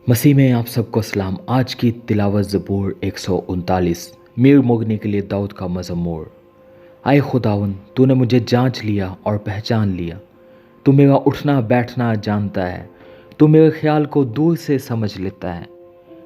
मसीह में आप सबको सलाम। आज की तिलावत ज़बूर 139 मीर मोगने के लिए दाऊद का मज़मूर। आए खुदावन, तूने मुझे जांच लिया और पहचान लिया। तू मेरा उठना बैठना जानता है। तू मेरे ख्याल को दूर से समझ लेता है।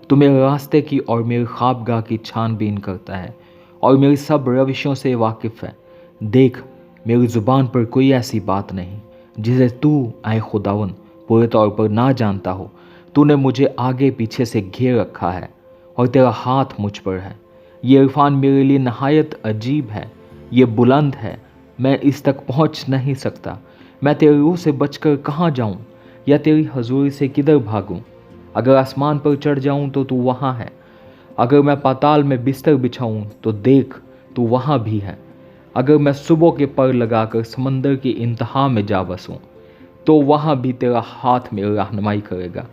तू मेरे रास्ते की और मेरे ख्वाबगाह की छानबीन करता है और मेरी सब रविशों से वाकिफ़ है। देख, मेरी ज़ुबान पर कोई ऐसी बात नहीं जिसे तू आए खुदावन पूरे तौर पर ना जानता हो। तूने मुझे आगे पीछे से घेर रखा है और तेरा हाथ मुझ पर है। ये इरफान मेरे लिए नहायत अजीब है, ये बुलंद है, मैं इस तक पहुंच नहीं सकता। मैं तेरी रूह से बचकर कहाँ जाऊं या तेरी हजूरी से किधर भागूं? अगर आसमान पर चढ़ जाऊं तो तू वहाँ है। अगर मैं पाताल में बिस्तर बिछाऊं तो देख, तू वहाँ भी है। अगर मैं सुबह के पर लगाकर समंदर की इंतहा में जा बसूं तो वहाँ भी तेरा हाथ मेरी रहनुमाई करेगा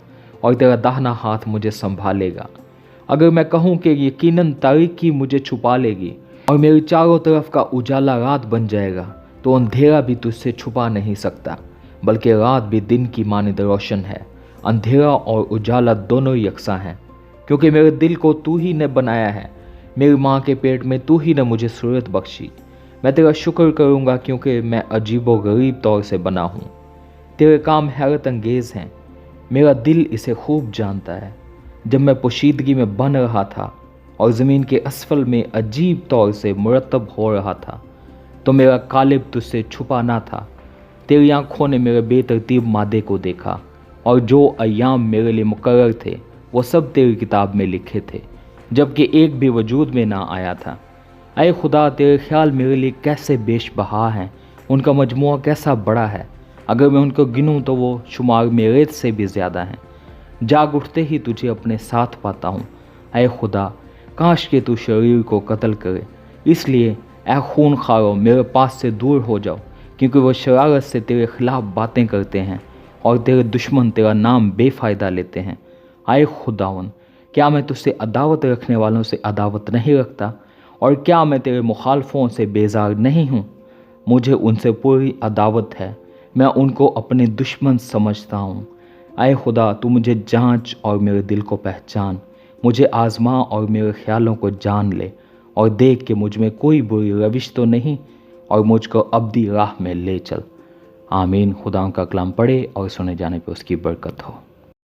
और तेरा दाहिना हाथ मुझे संभालेगा। अगर मैं कहूँ कि यकीनन तारीकी मुझे छुपा लेगी और मेरी चारों तरफ का उजाला रात बन जाएगा, तो अंधेरा भी तुझसे छुपा नहीं सकता, बल्कि रात भी दिन की मानिंद रोशन है। अंधेरा और उजाला दोनों यकसा हैं, क्योंकि मेरे दिल को तू ही ने बनाया है। मेरी माँ के पेट में तू ही ने मुझे सूरत बख्शी। मैं तेरा शुक्र करूँगा क्योंकि मैं अजीबो गरीब तौर से बना हूँ। तेरे काम हैरत अंगेज़ हैं, मेरा दिल इसे खूब जानता है। जब मैं पोशीदगी में बन रहा था और ज़मीन के असफल में अजीब तौर से मुरतब हो रहा था, तो मेरा कालिब तुझसे छुपा ना था। तेरी आँखों ने मेरे बेतरतीब मादे को देखा, और जो अय्याम मेरे लिए मुकर्रर थे वो सब तेरी किताब में लिखे थे, जबकि एक भी वजूद में ना आया था। ऐ खुदा, तेरे ख्याल मेरे लिए कैसे बेशबहा हैं, उनका मजमुआ कैसा बड़ा है। अगर मैं उनको गिनूं तो वो शुमार में रेत से भी ज़्यादा हैं। जाग उठते ही तुझे अपने साथ पाता हूँ। ऐ खुदा, काश के तू शरीर को कत्ल करे, इसलिए ऐ खून खारो मेरे पास से दूर हो जाओ, क्योंकि वो शरारत से तेरे खिलाफ बातें करते हैं और तेरे दुश्मन तेरा नाम बेफ़ायदा लेते हैं। ऐ खुदावन, क्या मैं तुझसे अदावत रखने वालों से अदावत नहीं रखता, और क्या मैं तेरे मुखालफों से बेजार नहीं हूँ? मुझे उनसे पूरी अदावत है, मैं उनको अपने दुश्मन समझता हूँ। ऐ खुदा, तू मुझे जांच और मेरे दिल को पहचान। मुझे आज़मा और मेरे ख्यालों को जान ले, और देख कि मुझ में कोई बुरी रविश तो नहीं, और मुझको अब्दी राह में ले चल। आमीन। खुदा का कलाम पढ़े और सुने जाने पर उसकी बरकत हो।